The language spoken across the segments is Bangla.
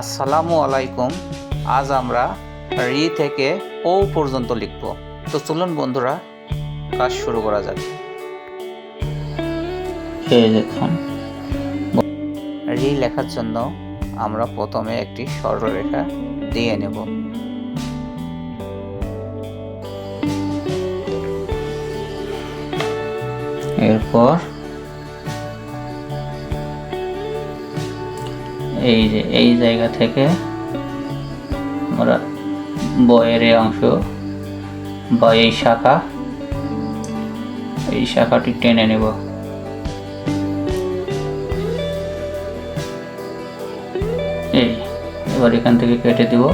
আসসালামু আলাইকুম। আজ আমরা রি থেকে ও পর্যন্ত লিখব। তো চলুন বন্ধুরা, কাজ শুরু করা যাক। এই দেখুন, রি লেখার জন্য আমরা প্রথমে একটি সরলরেখা দিয়ে নেব। এরপর এই জায়গা থেকে আমরা বয়ের এই অংশ বা এই শাখাটি টেনে নেব। এবার এখান থেকে কেটে দেব।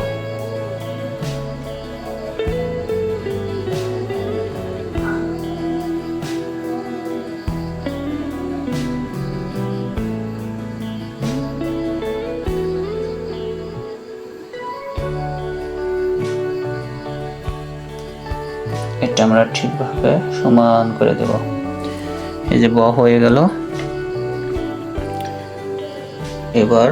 এটা আমরা ঠিকভাবে সমান করে দেব। এই যে হয়ে গেল। এবার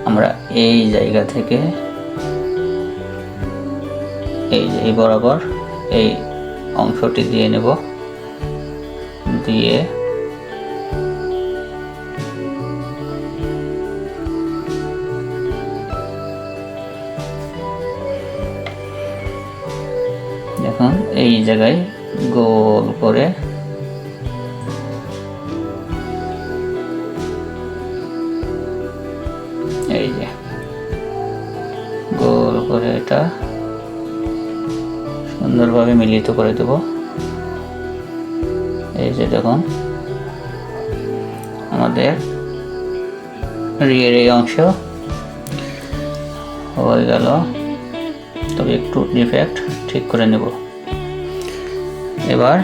আমরা এই জায়গা থেকে এই বরাবর এই অংশটি দিয়ে নেব, দিয়ে দেখুন এই জায়গায় গোল করে এই যে গোল করে এটা সুন্দরভাবে মিলিত করে দেব। এই যে দেখুন আমাদের রিয়ের এই অংশ হয়ে গেল। তবে একটু ডিফেক্ট ঠিক করে নেব। এবার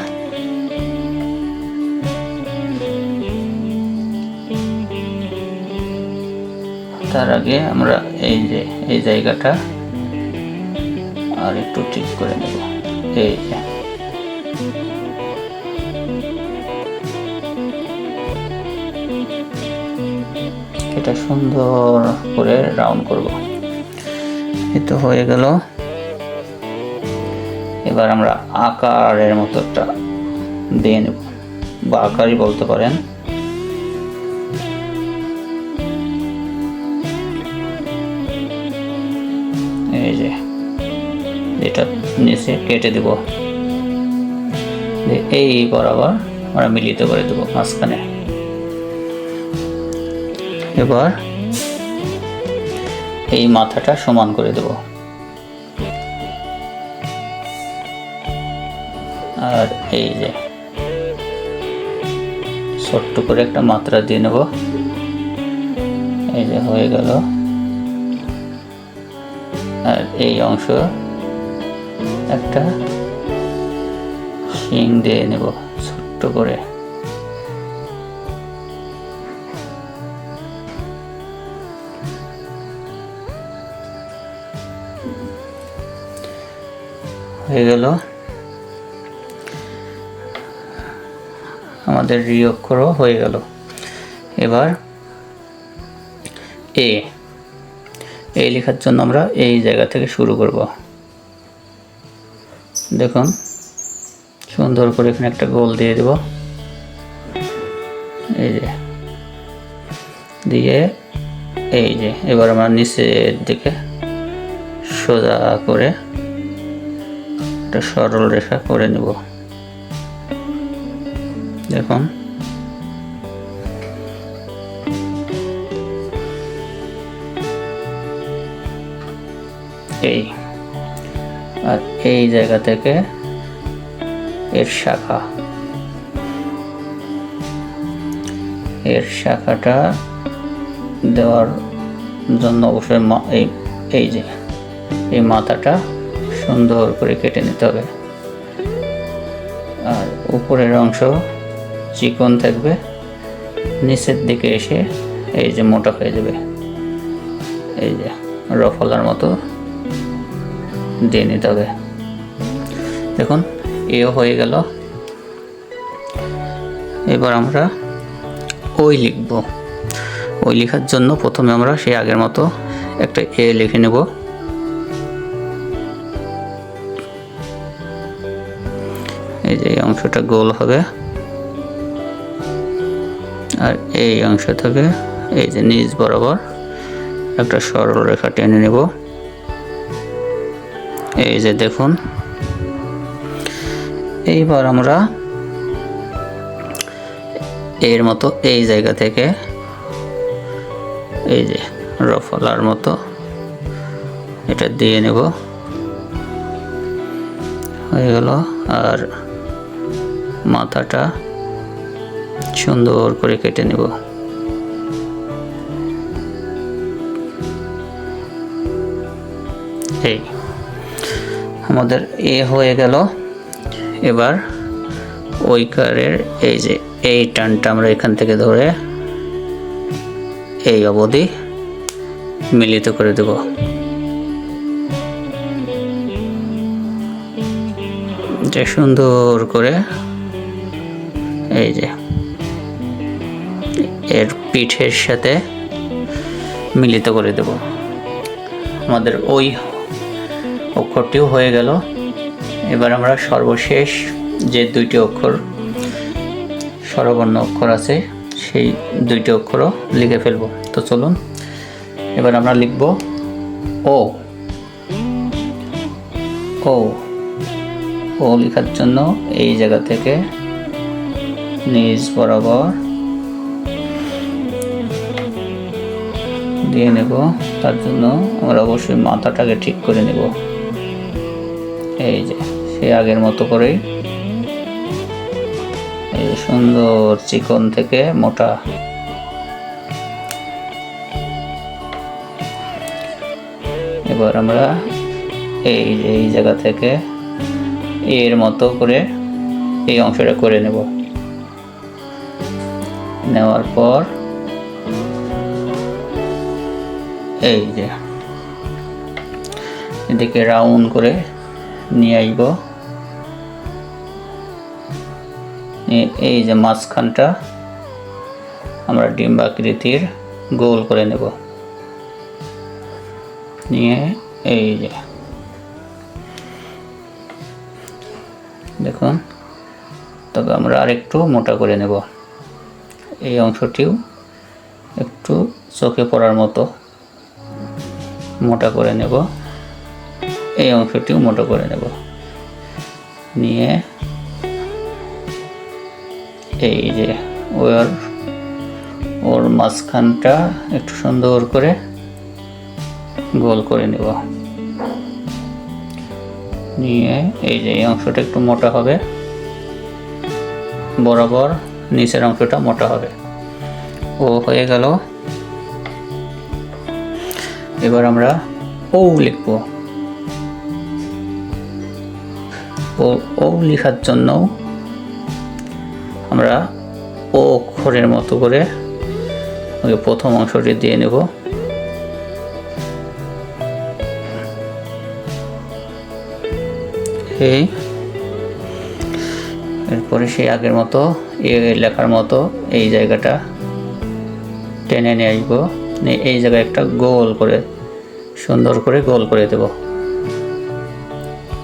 তার আগে আমরা এই জায়গাটা আর একটু ঠিক করে নেব। এই যে এটা সুন্দর করে রাউন্ড করব। এই তো হয়ে গেল। এবার আমরা আকারের মতো একটা দিয়ে নেব, বা আকারই বলতে পারেন। এই যে এটা নিচে কেটে দেব, এই বরাবর আমরা মিলিত করে দেব মাঝখানে। এবার এই মাথাটা সমান করে দেব, আর এই যে ছোট্ট করে একটা মাত্রা দিয়ে নেব। এই যে হয়ে গেল। আর এই অংশ একটা শিং দিয়ে নেব ছোট্ট করে। হয়ে গেল। আমাদের রি অক্ষরও হয়ে গেল। এবার এই লেখার জন্য আমরা এই জায়গা থেকে শুরু করব। দেখুন সুন্দর করে এখানে একটা গোল দিয়ে দেব। এই যে দিয়ে এই যে এবার আমরা নিচের দিকে সোজা করে একটা সরল রেখা করে নেব। দেখুন আর এই জায়গা থেকে এর শাখাটা দেওয়ার জন্য অবশ্যই এই মাথাটা সুন্দর করে কেটে নিতে হবে। আর উপরের অংশ চিকন থাকবে, নিচের দিকে এসে এই যে মোটা হয়ে যাবে। এই যে রফলার মতো দিয়ে নিতে হবে। দেখুন এও হয়ে গেল। এবার আমরা ওই লিখব। ওই লেখার জন্য প্রথমে আমরা সেই আগের মতো একটা এ লিখে নেব। এই যে এই অংশটা গোল হবে, আর এই অংশ থেকে এই যে নিচ বরাবর একটা সরল রেখা টেনে নেব। এই যে দেখুন, এইবার আমরা এর মতো এই জায়গা থেকে এই যে রফলার মতো এটা দিয়ে নেব, হয়ে গেল। আর মাথাটা সুন্দর করে কেটে নেব। এই আমাদের এ হয়ে গেল। এবার ওই কারের এই যে এই টানটা আমরা এখান থেকে ধরে এই অবধি মিলিত করে দেব। যে সুন্দর করে এই যে এর পিঠের সাথে মিলিত করে দেব। আমাদের ওই অক্ষরটিও হয়ে গেল। এবার আমরা সর্বশেষ যে দুইটি অক্ষর স্বরবর্ণ অক্ষর আছে সেই দুইটি অক্ষরও লিখে ফেলব। তো চলুন এবার আমরা লিখব ও। ও ও লেখার জন্য এই জায়গা থেকে নিচ বরাবর দিয়ে নেব। তার জন্য আমরা অবশ্যই মাথাটাকে ঠিক করে নেব। এই যে সে আগের মতো করেই এই সুন্দর চিকন থেকে মোটা। এবার আমরা এই জায়গা থেকে এর মতো করে এই অংশটা করে নেব। নেওয়ার পর এই যে এদিকে রাউন্ড করে নিয়ে আসব। এই যে মাঝখানটা আমরা ডিম্বাকৃতির গোল করে নেব। নিয়ে এই যে দেখুন, তবে আমরা আরেকটু মোটা করে নেব। এই অংশটিও একটু চোখে পড়ার মতো মোটা করে নেব। এই অংশটিও মোটা করে নেব। নিয়ে এই যে ওর মাঝখানটা একটু সুন্দর করে গোল করে নেব। নিয়ে এই যে এই অংশটা একটু মোটা হবে, বরাবর নিচের অংশটা মোটা হবে। ও হয়ে গেল। এবার আমরা ও লিখব। ও লেখার জন্য আমরা ও অক্ষরের মতো করে প্রথম অংশটি দিয়ে নেব। এরপরে সেই আগের মতো লেখার মতো এই জায়গাটা টেনে নিয়ে আসবো। এই জায়গায় একটা গোল করে সুন্দর করে গোল করে দেব।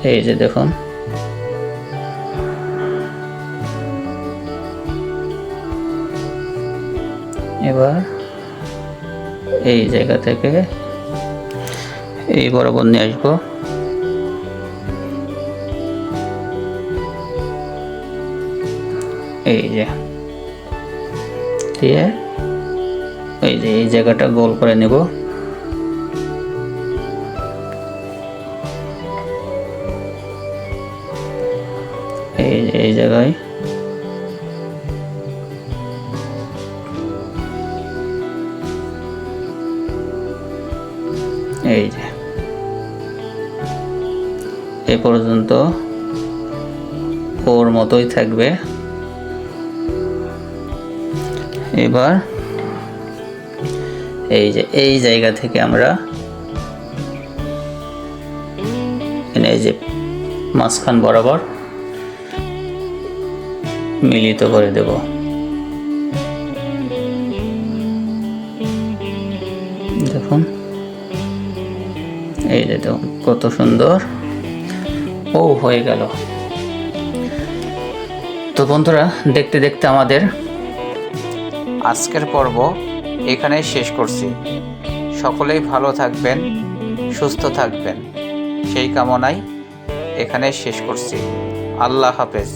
এই যে দেখুন, এবার এই জায়গা থেকে এই বরাবর নিয়ে আসবো। এই যে দিয়ে এই যে এই জায়গাটা গোল করে নেব। এই জায়গায় এই যে এ পর্যন্ত ওর মতোই থাকবে। এবার এই যে এই জায়গা থেকে আমরা এই যে মাঝখান বরাবর মিলিত করে দেব। এই যে দেখুন কত সুন্দর ও হয়ে গেল। তো বন্ধুরা, দেখতে দেখতে আমাদের আজকের পর্ব এখানেই শেষ করছি। সকলেই ভালো থাকবেন, সুস্থ থাকবেন, সেই কামনায় এখানে শেষ করছি। আল্লাহ হাফেজ।